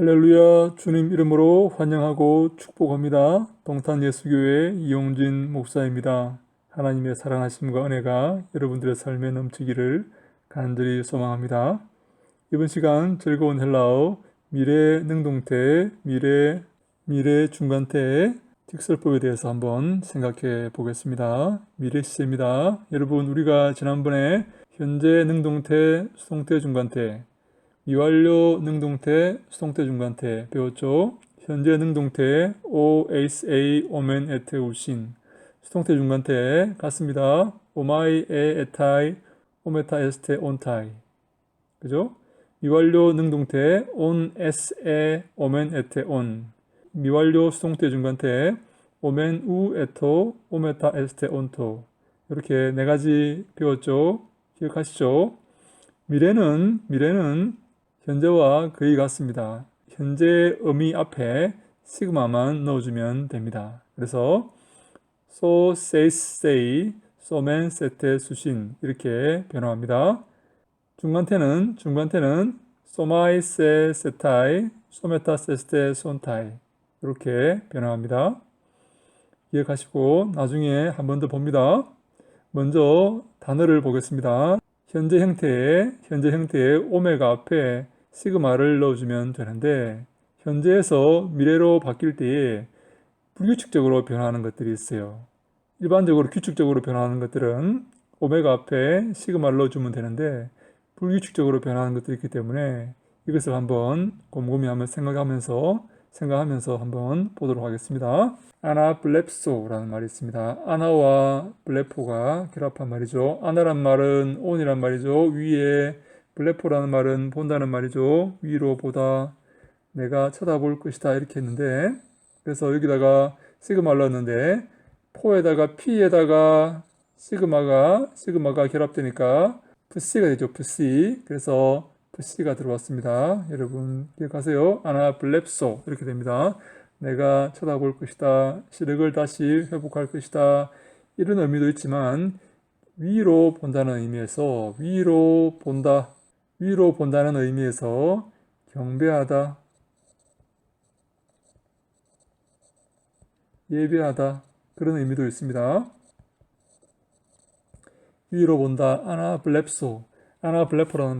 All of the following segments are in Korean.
할렐루야. 주님 이름으로 환영하고 축복합니다. 동탄예수교회 이용진 목사입니다. 하나님의 사랑하심과 은혜가 여러분들의 삶에 넘치기를 간절히 소망합니다. 이번 시간 즐거운 헬라어 미래 능동태, 미래 중간태 직설법에 대해서 한번 생각해 보겠습니다. 미래 시제입니다. 여러분, 우리가 지난번에 현재 능동태, 수동태, 중간태, 미완료 능동태, 수동태, 중간태 배웠죠. 현재 능동태 오에이스에이 오멘 에테 울신, 수동태, 중간태 같습니다. 오마이 에 에타이 오메타 에스테 온타이, 그죠? 미완료 능동태 온 에스에 오멘 에테 온, 미완료 수동태, 중간태 오멘 우 에토 오메타 에스테 온토. 이렇게 네 가지 배웠죠. 기억하시죠? 미래는 현재와 거의 같습니다. 현재 의미 앞에 시그마만 넣어주면 됩니다. 그래서 so, says, say, so, man, sete, 수신 이렇게 변화합니다. 중간태는 somae, se, setai, someta, seste, sontai 이렇게 변화합니다. 기억하시고 나중에 한 번 더 봅니다. 먼저 단어를 보겠습니다. 현재 형태에 오메가 앞에 시그마를 넣어주면 되는데, 현재에서 미래로 바뀔 때에 불규칙적으로 변화하는 것들이 있어요. 일반적으로 규칙적으로 변화하는 것들은 오메가 앞에 시그마를 넣어주면 되는데, 불규칙적으로 변화하는 것들이 있기 때문에 이것을 한번 곰곰이 한번 생각하면서 한번 보도록 하겠습니다. 아나블렙소라는 말이 있습니다. 아나와 블레포가 결합한 말이죠. 아나란 말은 온이란 말이죠. 위에, 블레포라는 말은 본다는 말이죠. 위로 보다, 내가 쳐다볼 것이다 이렇게 했는데, 그래서 여기다가 시그마를 넣었는데 포에다가 P에다가 시그마가 결합되니까 Pc가 되죠. Pc. 그래서 Pc가 들어왔습니다. 여러분 기억하세요. 아나블렙소 이렇게 됩니다. 내가 쳐다볼 것이다, 시력을 다시 회복할 것이다, 이런 의미도 있지만, 위로 본다는 의미에서 위로 본다는 의미에서 경배하다, 예배하다, 그런 의미도 있습니다. 위로 본다, 아나블레포라는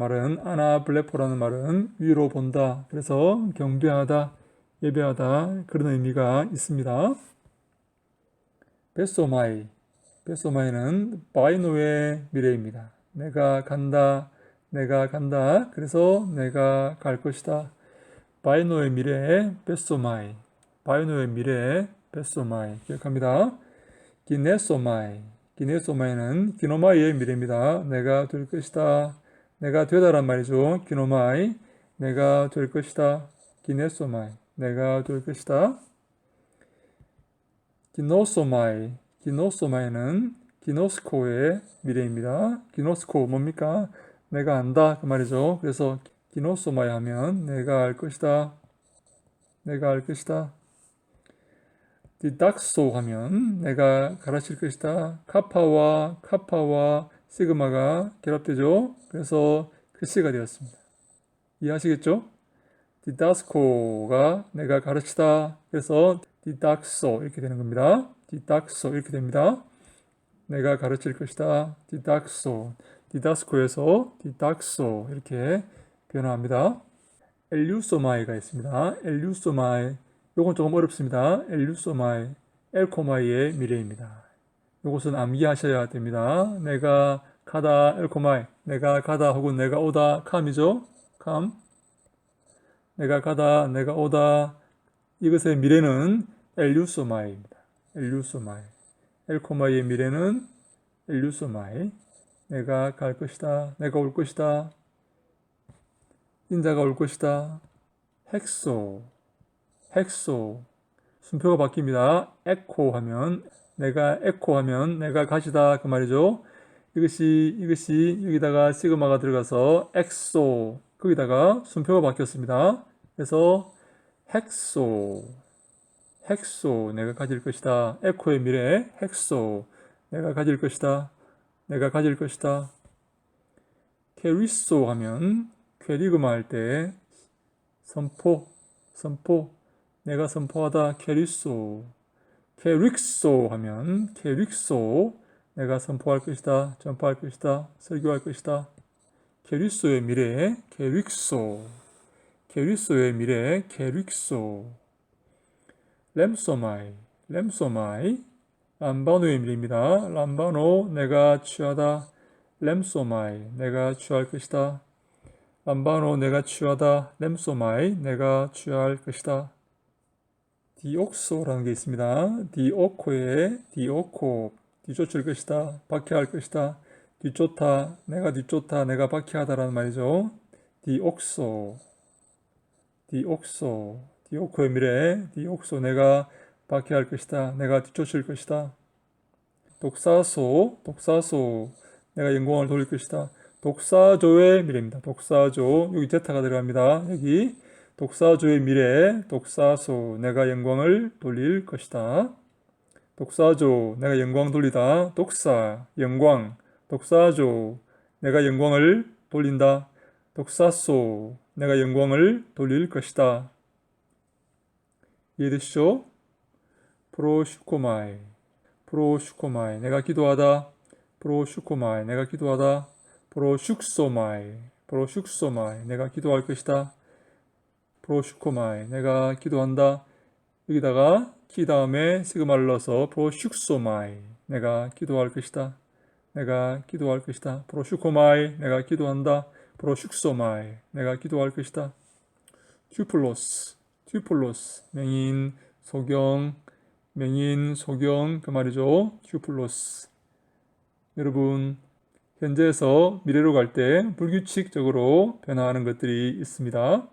말은 위로 본다, 그래서 경배하다, 예배하다, 그런 의미가 있습니다. 베소마이는 바이노의 미래입니다. 내가 간다, 그래서 내가 갈 것이다. 바이노의 미래, 베소마이. 기억합니다. 기네소마이는 기노마이의 미래입니다. 내가 될 것이다, 내가 되다란 말이죠. 기노마이, 내가 될 것이다. 기네소마이, 내가 될 것이다. 기노소마이는 기노스코의 미래입니다. 기노스코 뭡니까? 내가 안다 그 말이죠. 그래서 기노소마이 하면 내가 알 것이다, 디닥소 하면 내가 가르칠 것이다. 카파와 시그마가 결합되죠. 그래서 글씨가 되었습니다. 이해하시겠죠? 디다스코가 내가 가르치다, 그래서 디닥소 이렇게 되는 겁니다. 디닥소 이렇게 됩니다. 내가 가르칠 것이다. 디다스코에서 디닥소 이렇게 변화합니다. 엘류소마이가 있습니다. 요건 조금 어렵습니다. 엘코마이의 미래입니다. 요것은 암기하셔야 됩니다. 내가 가다, 엘코마이, 내가 가다 혹은 내가 오다, 캄이죠. 내가 가다, 내가 오다, 이것의 미래는 엘류소마이입니다. 엘코마이의 미래는 엘류소마이. 내가 갈 것이다, 내가 올 것이다, 인자가 올 것이다. 헥소, 순표가 바뀝니다. 내가 내가 가시다 그 말이죠. 이것이 여기다가 시그마가 들어가서 엑소, 거기다가 순표가 바뀌었습니다. 그래서 헥소, 내가 가질 것이다. 에코의 미래, 헥소, 내가 가질 것이다. 케리소 하면 퀘리그마 할 때 선포, 선포. 내가 선포하다. 케리소. 케릭소 하면 케릭소. 내가 선포할 것이다. 전파할 것이다. 설교할 것이다. 케리소의 미래. 케릭소. 케리소의 미래. 케릭소. 램소마이. 램소마이. 람바노의 미래입니다. 람바노. 내가 취하다. 램소마이. 내가 취할 것이다. 람바노. 내가 취하다. 램소마이. 내가 취할 것이다. 디옥소라는 게 있습니다. 디오코에 디오코. 뒤쫓을 것이다. 박해할 것이다. 뒤쫓다. 내가 뒤쫓다. 내가 박해하다라는 말이죠. 디옥소. 디옥소. 디오코의 미래. 디옥소. 내가 박해할 것이다. 내가 뒤쫓을 것이다. 독사소. 독사소. 내가 영광을 돌릴 것이다. 독사조의 미래입니다. 독사조. 여기 제타가 들어갑니다. 여기 독사조의 미래. 독사소. 내가 영광을 돌릴 것이다. 독사조. 내가 영광 돌리다. 독사. 영광. 독사조. 내가 영광을 돌린다. 독사소. 내가 영광을 돌릴 것이다. 이해되시죠? 프로슈코마이. 프로슈코마이. 내가 기도하다. 프로슈코마이. 내가 기도하다. 프로슈크소마이. 프로슈크소마이. 내가 기도할 것이다. 프로슈코마이. 내가 기도한다. 여기다가 키 다음에 시그마를 넣어서 프로슈크소마이. 내가 기도할 것이다. 내가 기도할 것이다. 프로슈코마이. 내가 기도한다. 프로슈크소마이. 내가 기도할 것이다. 튜플로스. 튜플로스. 맹인, 소경, 맹인, 소경 그 말이죠. 튜플로스. 여러분, 현재에서 미래로 갈 때 불규칙적으로 변화하는 것들이 있습니다.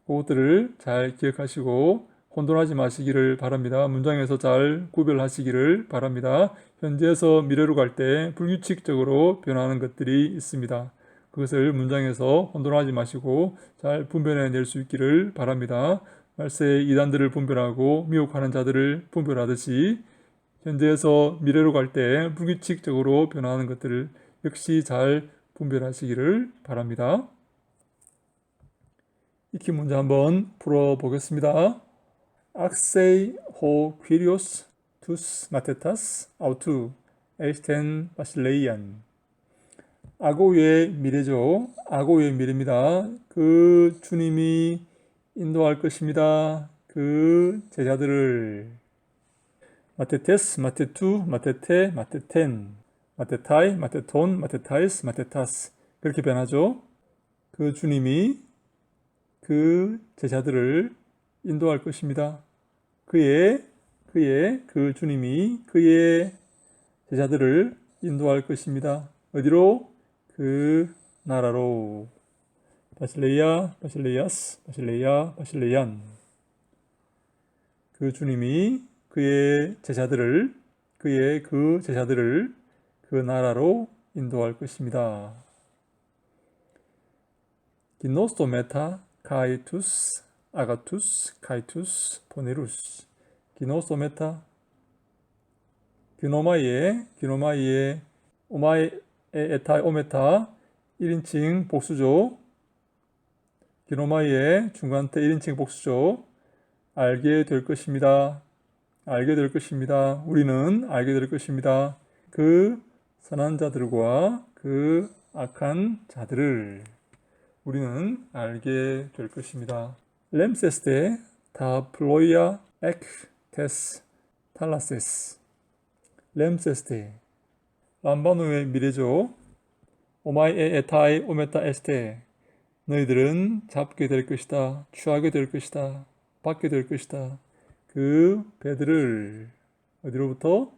그것들을 잘 기억하시고 혼돈하지 마시기를 바랍니다. 문장에서 잘 구별하시기를 바랍니다. 현재에서 미래로 갈 때 불규칙적으로 변화하는 것들이 있습니다. 그것을 문장에서 혼돈하지 마시고 잘 분별해낼 수 있기를 바랍니다. 말세의 이단들을 분별하고 미혹하는 자들을 분별하듯이 현재에서 미래로 갈 때 불규칙적으로 변화하는 것들을 역시 잘 분별하시기를 바랍니다. 익히 문제 한번 풀어보겠습니다. Axei ho Kyrios tous matetas autou esten basileian. 아고의 미래죠. 아고의 미래입니다. 그 주님이 인도할 것입니다. 그 제자들을 마테테스, 마테투, 마테테, 마테텐, 마테타이, 마테톤, 마테타이스, 마테타스 그렇게 변하죠. 그 주님이 그 제자들을 인도할 것입니다. 그 주님이 그의 제자들을 인도할 것입니다. 어디로? 그 나라로. 바실레이아, 바실레이아스, 바실레이아, 바실레이안. 그 주님이 그의 제자들을 그 나라로 인도할 것입니다. 기노스토메타 카이투스 아가투스 카이투스 포네루스. 기노소메타. 기노마이에 오마이 에타 오메타 1인칭 복수죠. 기노마이에 중간태 1인칭 복수죠. 알게 될 것입니다. 알게 될 것입니다. 우리는 알게 될 것입니다. 그 선한 자들과 그 악한 자들을 우리는 알게 될 것입니다. 렘세스테 다 플로이아 엑 테스 탈라세스. 렘세스테 람바노의 미래죠. 오마이 에타이 오메타 에스테. 너희들은 잡게 될 것이다. 취하게 될 것이다. 받게 될 것이다. 그 배들을 어디로부터?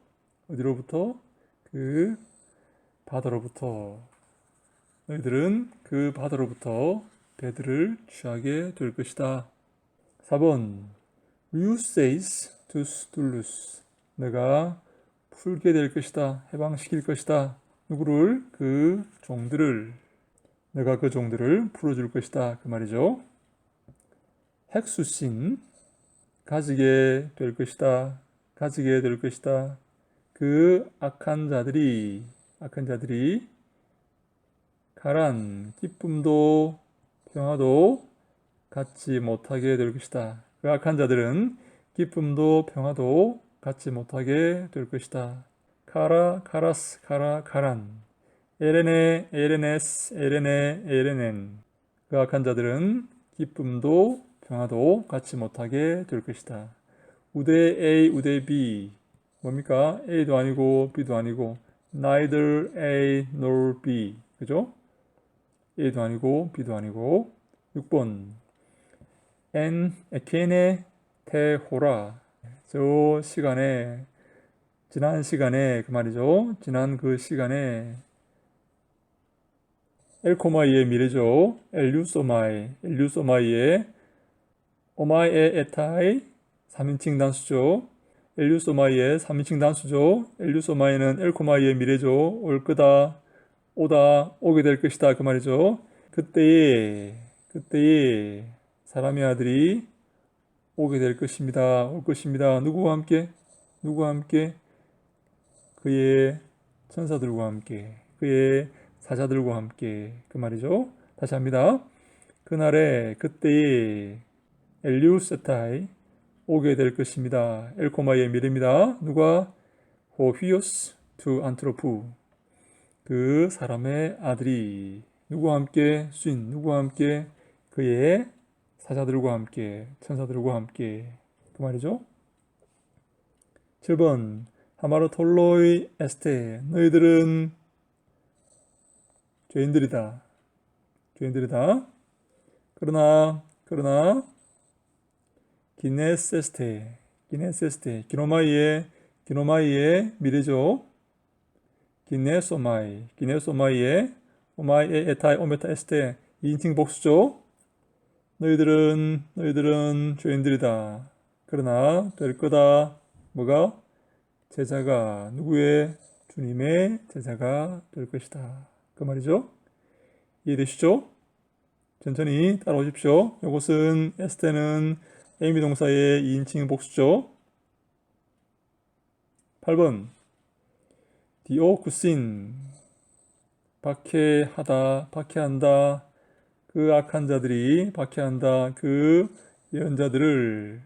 그 바다로부터. 너희들은 그 바다로부터 배들을 취하게 될 것이다. 4번 Luces tus dulus. 내가 풀게 될 것이다. 해방시킬 것이다. 누구를? 그 종들을. 내가 그 종들을 풀어줄 것이다. 그 말이죠. 핵수신 가지게 될 것이다. 가지게 될 것이다. 그 악한 자들이 가란 기쁨도 평화도 갖지 못하게 될 것이다. 그 악한 자들은 기쁨도 평화도 갖지 못하게 될 것이다. 카라, 카라스, 카라, 카란. 에레네, 에레네스, 에레네, 에레넨. 그 악한 자들은 기쁨도 평화도 갖지 못하게 될 것이다. 우대 A, 우대 B. 뭡니까? A도 아니고 B도 아니고 neither A nor B. 그죠? A도 아니고 B도 아니고. 6번 en 에케네 테호라. 저 시간에, 지난 시간에 그 말이죠. 지난 그 시간에 엘코마이의 미래죠. 엘류소마이, 엘류소마이의 오마이의 에타이 3인칭 단수죠. 엘류소마이의 3인칭 단수죠. 엘류소마이는 엘코마이의 미래죠. 올 거다, 오다, 오게 될 것이다 그 말이죠. 그때에 사람의 아들이 오게 될 것입니다. 올 것입니다. 누구와 함께? 누구와 함께? 그의 천사들과 함께, 그의 사자들과 함께 그 말이죠. 다시 합니다. 그날에 그때에 엘리우세타이 오게 될 것입니다. 엘코마의 미래입니다. 누가? 호휘오스 투 안트로프. 그 사람의 아들이 누구와 함께? 쉰 누구와 함께? 그의 사자들과 함께, 천사들과 함께 그 말이죠. 7번 하마르톨로이 에스테. 너희들은 죄인들이다. 죄인들이다. 그러나 기네세스테, 기노마이의 미래죠. 기네소마이의 오마이의 에타이 오메타 에스테 2인칭 복수죠. 너희들은 죄인들이다. 그러나 될 거다. 뭐가? 제자가 누구의? 주님의 제자가 될 것이다. 그 말이죠. 이해되시죠? 천천히 따라오십시오. 이것은 에스테는 에이미 동사의 2인칭 복수죠. 8번 디오쿠신. 박해하다, 박해한다. 그 악한 자들이 박해한다. 그 예언자들을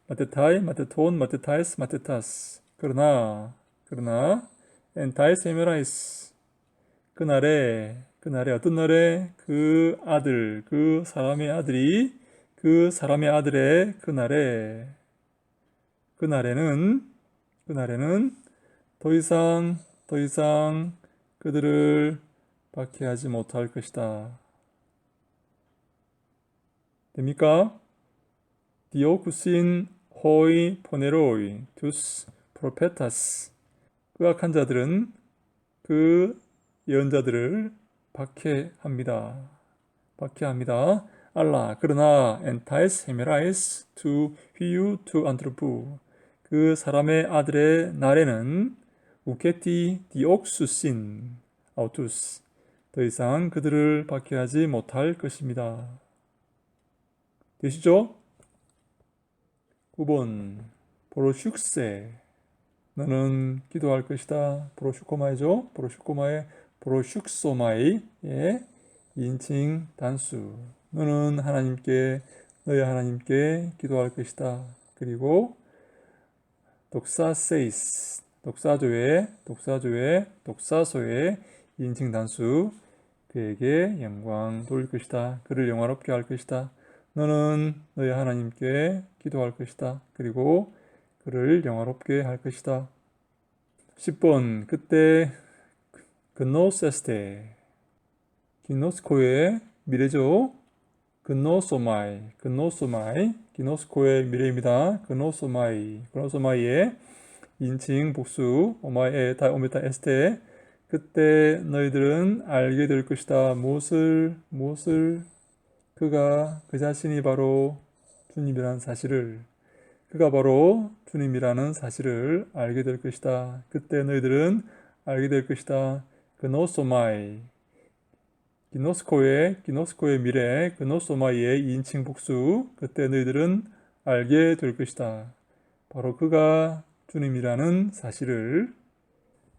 마테타이, 마테톤, 마테타이스, 마테타스. 그러나 엔타이스 헤메라이스. 그날에 어떤 날에? 그 사람의 아들이 그 사람의 아들의 그날에는 더 이상 그들을 박해하지 못할 것이다. 됩니까? 디오쿠신 호이 포네로이 투스 프로페타스. 그 악한 자들은 그 예언자들을 박해합니다. 알라. 그러나 엔타이스 헤메라이스 투 휘유 투 안트로프. 그 사람의 아들의 날에는 우케티 디옥수신 아우투스. 더 이상 그들을 박해하지 못할 것입니다. 되시죠? 9번 보로슉세. 너는 기도할 것이다. 보로슈코마이죠. 보로슈코마의 보로슉소마이 2인칭 단수. 너는 너희 하나님께 기도할 것이다. 그리고 독사세이스. 독사소의 2인칭 단수. 그에게 영광 돌릴 것이다. 그를 영화롭게 할 것이다. 너는 너희 하나님께 기도할 것이다. 그리고 그를 영화롭게 할 것이다. 10번 그때 근노세스테. 기노스코의 미래죠. 기노스코의 미래입니다. 근노소마이의 인칭 복수 오마이에 다 오메타 에스테. 그때 너희들은 알게 될 것이다. 무엇을? 그 자신이 바로 주님이라는 사실을, 알게 될 것이다. 그때 너희들은 알게 될 것이다. 그노소마이. 기노스코의 미래, 그노소마이의 2인칭 복수. 그때 너희들은 알게 될 것이다. 바로 그가 주님이라는 사실을.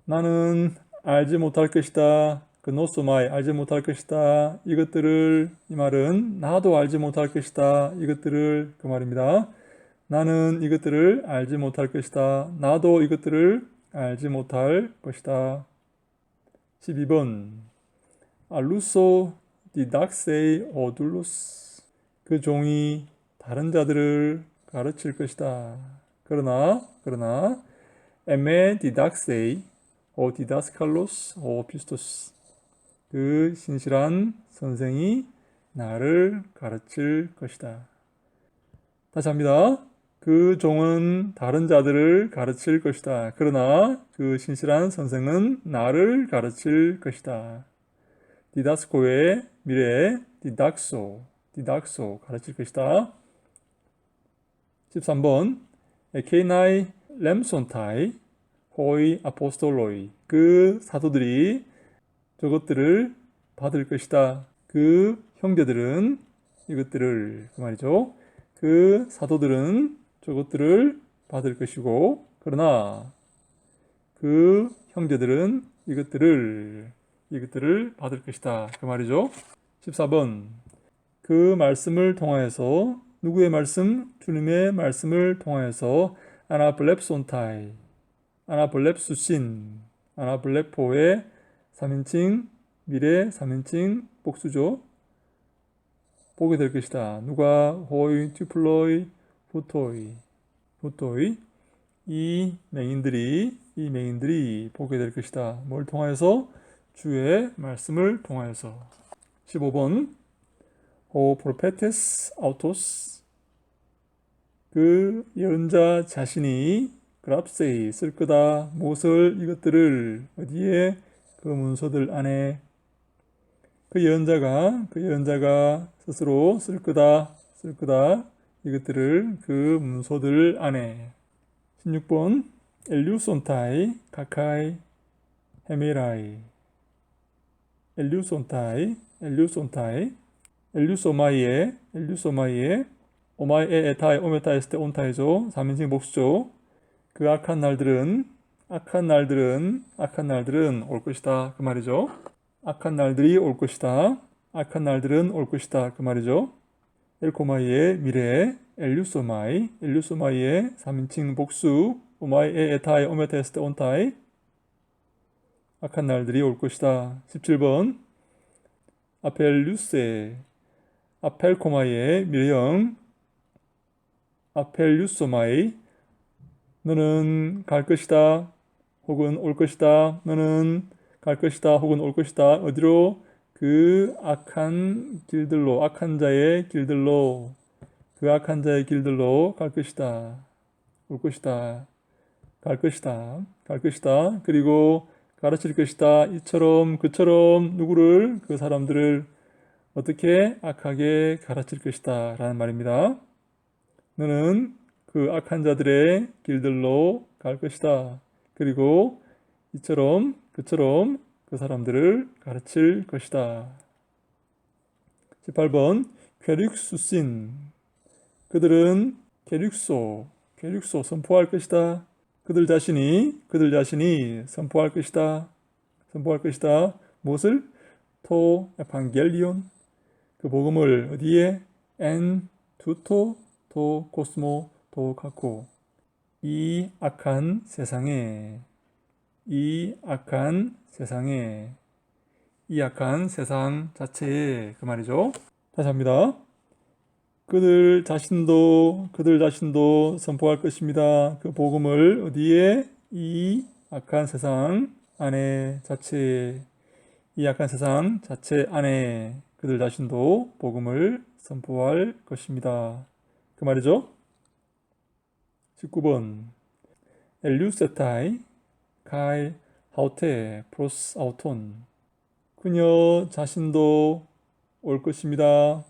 나는 알지 못할 것이다. 그 노소마이 알지 못할 것이다. 이것들을 이 말은 나도 알지 못할 것이다. 이것들을 그 말입니다. 나는 이것들을 알지 못할 것이다. 나도 이것들을 알지 못할 것이다. 12번 알루소 디닥세이 오둘루스 그 종이 다른 자들을 가르칠 것이다. 그러나 에메 디닥세이 오 디다스칼로스 오 피스토스 그 신실한 선생이 나를 가르칠 것이다. 다시 합니다. 그 종은 다른 자들을 가르칠 것이다. 그러나 그 신실한 선생은 나를 가르칠 것이다. 디다스코의 미래 디닥소 가르칠 것이다. 13번 에케나이 렘손타이 호이 아포스톨로이 그 사도들이 저것들을 받을 것이다. 그 형제들은 이것들을 그 말이죠. 그 사도들은 저것들을 받을 것이고 그러나 그 형제들은 이것들을 받을 것이다. 그 말이죠. 14번 그 말씀을 통하여서 누구의 말씀? 주님의 말씀을 통하여서 아나블렙손타이 아나블렙수신 아나블렙포의 3인칭 미래 3인칭 복수죠. 보게 될 것이다. 누가 호이 튜플로이 후토이 이 맹인들이 보게 될 것이다. 뭘 통하여서? 주의 말씀을 통하여서. 15번 오 프로페테스 아우토스 그 예언자 자신이 그랍세이 쓸 거다. 무엇을? 이것들을 어디에? 그 문서들 안에 그 예언자가 스스로 쓸 거다. 이것들을 그 문서들 안에. 16번 엘류손타이 카카이 헤메라이 엘류소마이에 오마이에 에타이 오메타이스테 온타이죠. 3인칭 복수죠. 그 악한 날들은 올 것이다. 그 말이죠. 악한 날들이 올 것이다. 악한 날들은 올 것이다. 그 말이죠. 엘코마이의 미래, 엘류소마이의 3인칭 복수, 오마이에 에타이 오메타이스테 온타이 악한 날들이 올 것이다. 17번 아펠류세 아펠코마이의 미래형 아펠류소마이 너는 갈 것이다 혹은 올 것이다. 너는 갈 것이다 혹은 올 것이다. 어디로? 그 악한 자의 길들로 갈 것이다. 올 것이다. 갈 것이다. 그리고 가르칠 것이다. 이처럼 그처럼 누구를? 그 사람들을 어떻게 악하게 가르칠 것이다 라는 말입니다. 너는 그 악한 자들의 길들로 갈 것이다. 그리고 이처럼 그처럼 그 사람들을 가르칠 것이다. 18번 퀘릭수신 그들은 퀘릭소 선포할 것이다. 그들 자신이 선포할 것이다. 무엇을? 토 에반겔리온 그 복음을 어디에? 엔 투토 토 코스모 토 카코 이 악한 세상 자체에 그 말이죠. 다시 합니다. 그들 자신도 선포할 것입니다. 그 복음을 어디에? 이 악한 세상 자체 안에 그들 자신도 복음을 선포할 것입니다. 그 말이죠. 19번 엘류세타이 카이 하우테 프로스 아우톤 그녀 자신도 올 것입니다.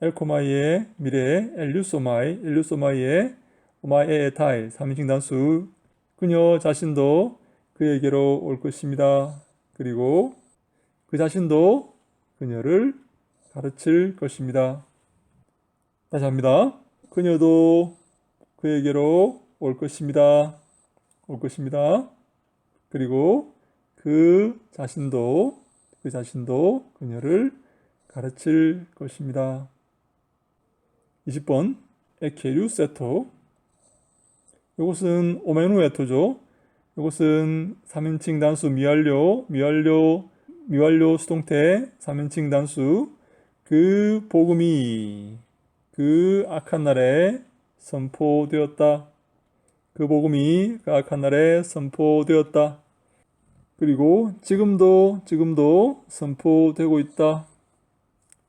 엘코마이의 미래 엘류소마이의 오마에에타이 3인칭 단수 그녀 자신도 그에게로 올 것입니다. 그리고 그 자신도 그녀를 가르칠 것입니다. 다시 합니다. 그녀도 그에게로 올 것입니다. 그리고 그 자신도 그 자신도 그녀를 가르칠 것입니다. 20번 에케류세토. 이것은 오메누에토죠. 이것은 3인칭 단수 미완료 수동태 3인칭 단수. 그 복음이 그 악한 날에 선포되었다. 그 복음이 그 악한 날에 선포되었다. 그리고 지금도 선포되고 있다.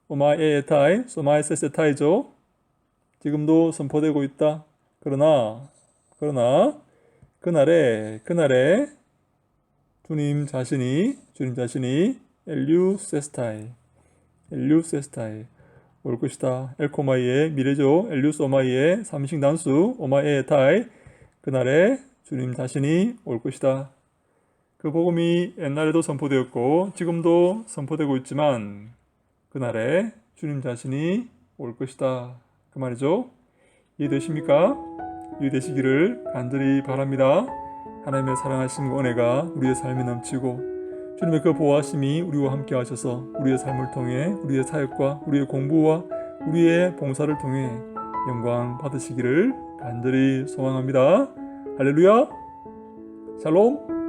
오마에에타이, 소마에세세타이죠. 지금도 선포되고 있다. 그러나 그날에 주님 자신이 엘류세스타이 올 것이다. 엘코마이의 미래죠. 엘류스 오마이의 삼식 단수 오마에에타이. 그날에 주님 자신이 올 것이다. 그 복음이 옛날에도 선포되었고 지금도 선포되고 있지만 그날에 주님 자신이 올 것이다. 그 말이죠. 이해되십니까? 이해되시기를 간절히 바랍니다. 하나님의 사랑하심과 은혜가 우리의 삶에 넘치고 주님의 그 보호하심이 우리와 함께 하셔서 우리의 삶을 통해 우리의 사역과 우리의 공부와 우리의 봉사를 통해 영광 받으시기를 간절히 소망합니다. 할렐루야! 샬롬!